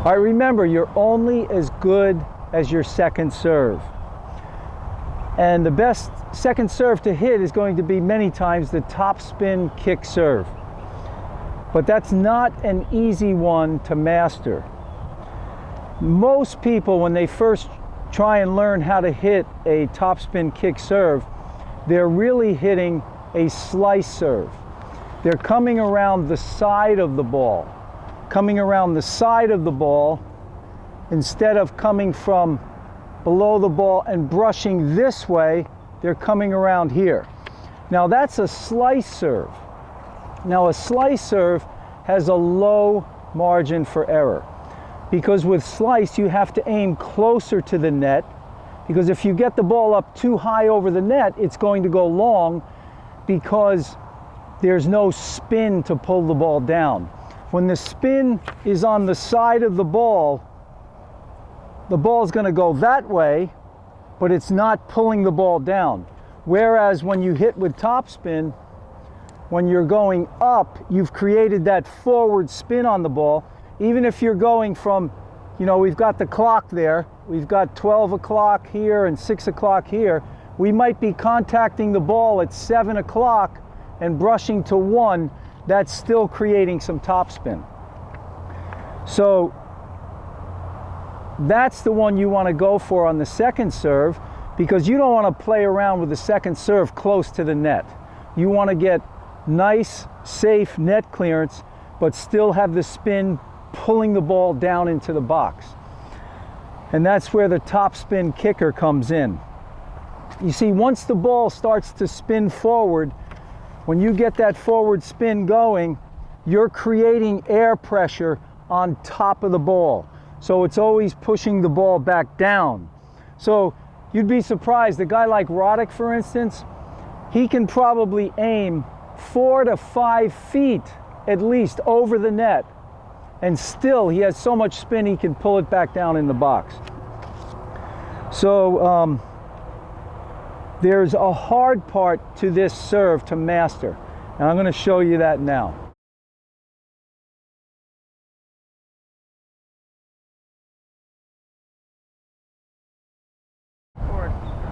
All right, remember, you're only as good as your second serve. And the best second serve to hit is going to be many times the topspin kick serve. But that's not an easy one to master. Most people, when they first try and learn how to hit a topspin kick serve, they're really hitting a slice serve. They're coming around the side of the ball. Coming around the side of the ball instead of coming from below the ball and brushing this way, they're coming around here. Now that's a slice serve. Now a slice serve has a low margin for error because with slice you have to aim closer to the net, because if you get the ball up too high over the net, it's going to go long because there's no spin to pull the ball down. When the spin is on the side of the ball's going to go that way, but it's not pulling the ball down. Whereas when you hit with topspin, when you're going up, you've created that forward spin on the ball. Even if you're going from, you know, we've got the clock there, we've got 12 o'clock here and 6 o'clock here, we might be contacting the ball at 7 o'clock and brushing to 1, that's still creating some topspin. So that's the one you want to go for on the second serve, because you don't want to play around with the second serve close to the net. You want to get nice, safe net clearance, but still have the spin pulling the ball down into the box. And that's where the topspin kicker comes in. You see, once the ball starts to spin forward, when you get that forward spin going, you're creating air pressure on top of the ball. So it's always pushing the ball back down. So you'd be surprised, a guy like Roddick, for instance, he can probably aim 4 to 5 feet at least over the net, and still he has so much spin he can pull it back down in the box. So there's a hard part to this serve to master, and I'm going to show you that now.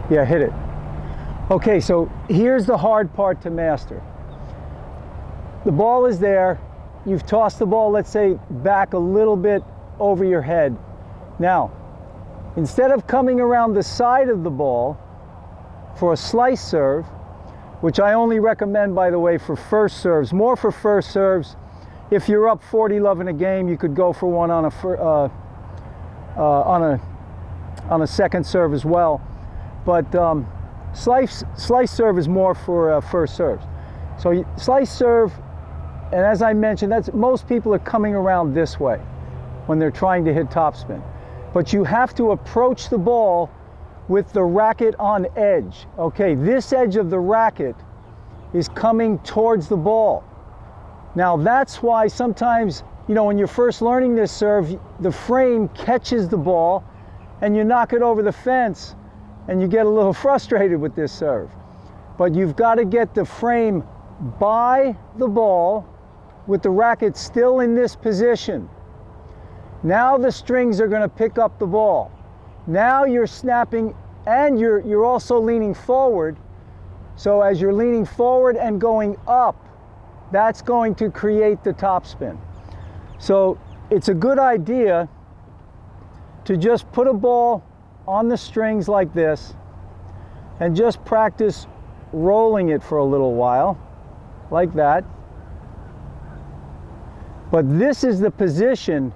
Yeah, hit it. Okay, so here's the hard part to master. The ball is there. You've tossed the ball, let's say, back a little bit over your head. Now, instead of coming around the side of the ball for a slice serve, which I only recommend, by the way, for first serves, more for first serves. If you're up 40-love in a game, you could go for one on a second serve as well. But slice serve is more for first serves. So slice serve, and as I mentioned, most people are coming around this way when they're trying to hit topspin. But you have to approach the ball with the racket on edge. Okay, this edge of the racket is coming towards the ball. Now that's why sometimes, you know, when you're first learning this serve, the frame catches the ball and you knock it over the fence and you get a little frustrated with this serve. But you've got to get the frame by the ball with the racket still in this position. Now the strings are going to pick up the ball. Now you're snapping and you're also leaning forward. So as you're leaning forward and going up, that's going to create the topspin. So it's a good idea to just put a ball on the strings like this and just practice rolling it for a little while, like that. But this is the position.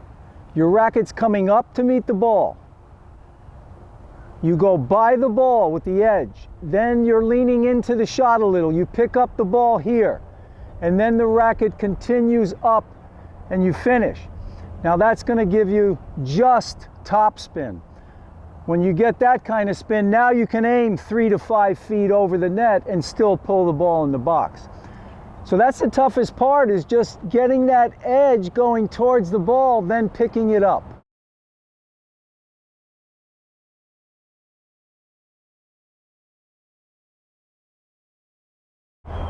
Your racket's coming up to meet the ball. You go by the ball with the edge. Then you're leaning into the shot a little. You pick up the ball here. And then the racket continues up and you finish. Now that's going to give you just topspin. When you get that kind of spin, now you can aim 3 to 5 feet over the net and still pull the ball in the box. So that's the toughest part, is just getting that edge going towards the ball, then picking it up.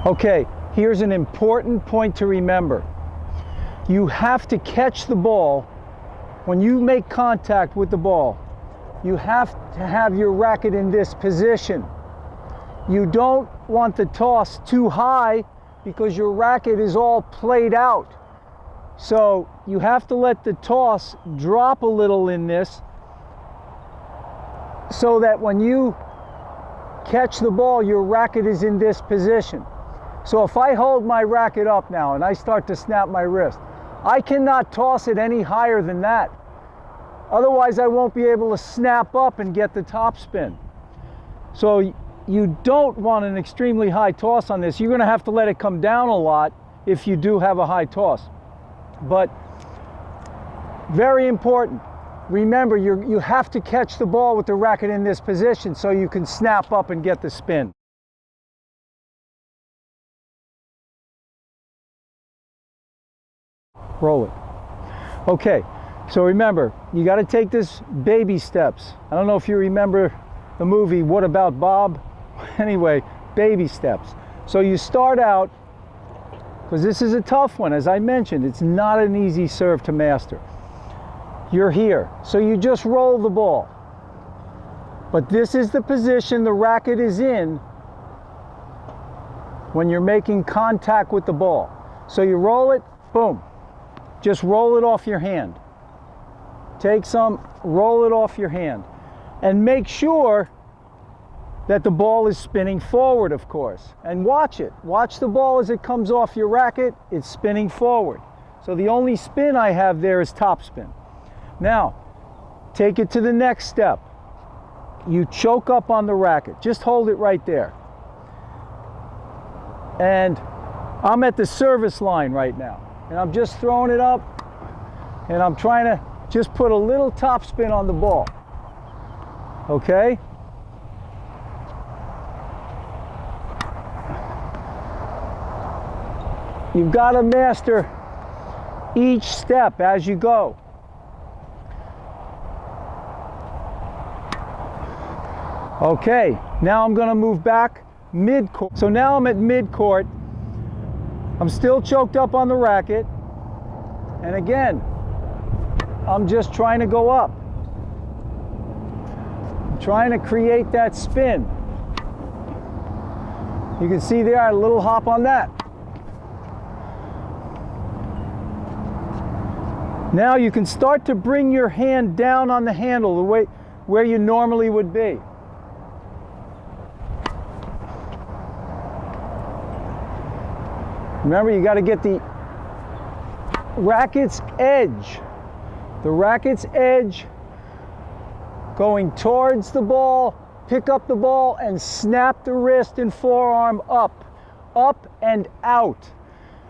Okay, here's an important point to remember. You have to catch the ball when you make contact with the ball, you have to have your racket in this position. You don't want the toss too high because your racket is all played out. So you have to let the toss drop a little in this so that when you catch the ball, your racket is in this position. So if I hold my racket up now and I start to snap my wrist, I cannot toss it any higher than that. Otherwise, I won't be able to snap up and get the topspin. So you don't want an extremely high toss on this. You're going to have to let it come down a lot if you do have a high toss. But very important, remember you have to catch the ball with the racket in this position so you can snap up and get the spin. Roll it. Okay, so remember, you got to take this baby steps. I don't know if you remember the movie What About Bob? Anyway, baby steps. So you start out, because this is a tough one, as I mentioned, it's not an easy serve to master. You're here, so you just roll the ball. But this is the position the racket is in when you're making contact with the ball. So you roll it, boom. Just roll it off your hand. Take some, roll it off your hand. And make sure that the ball is spinning forward, of course. And watch it. Watch the ball as it comes off your racket. It's spinning forward. So the only spin I have there is topspin. Now, take it to the next step. You choke up on the racket. Just hold it right there. And I'm at the service line right now. And I'm just throwing it up. And I'm trying to just put a little topspin on the ball. Okay? You've got to master each step as you go. Okay, now I'm going to move back mid-court. So now I'm at mid-court. I'm still choked up on the racket. And again, I'm just trying to go up. I'm trying to create that spin. You can see there, I had a little hop on that. Now you can start to bring your hand down on the handle the way where you normally would be. Remember, you got to get the racket's edge. The racket's edge going towards the ball, pick up the ball and snap the wrist and forearm up and out.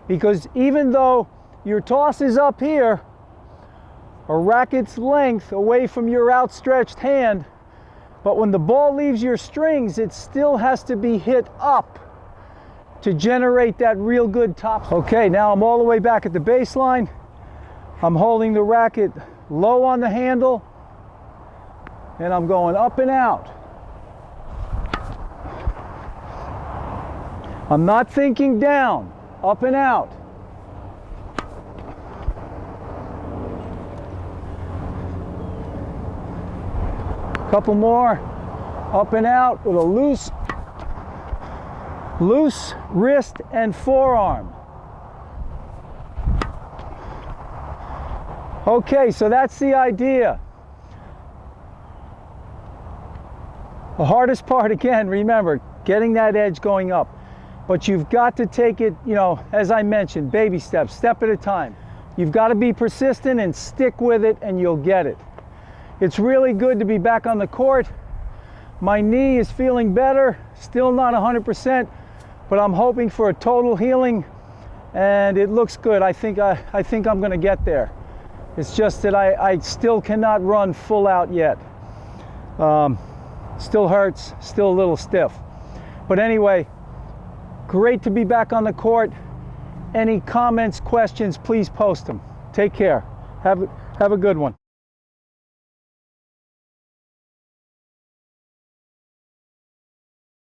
Because even though your toss is up here, a racket's length away from your outstretched hand, but when the ball leaves your strings, it still has to be hit up to generate that real good top. Okay, now I'm all the way back at the baseline. I'm holding the racket low on the handle, and I'm going up and out. I'm not thinking down, up and out. Couple more, up and out with a loose wrist and forearm. Okay, so that's the idea. The hardest part, again, remember, getting that edge going up. But you've got to take it, you know, as I mentioned, baby steps, step at a time. You've got to be persistent and stick with it, and you'll get it. It's really good to be back on the court. My knee is feeling better, still not 100%, but I'm hoping for a total healing, and it looks good. I think I'm going to get there. It's just that I still cannot run full out yet. Still hurts, still a little stiff. But anyway, great to be back on the court. Any comments, questions, please post them. Take care. Have a good one.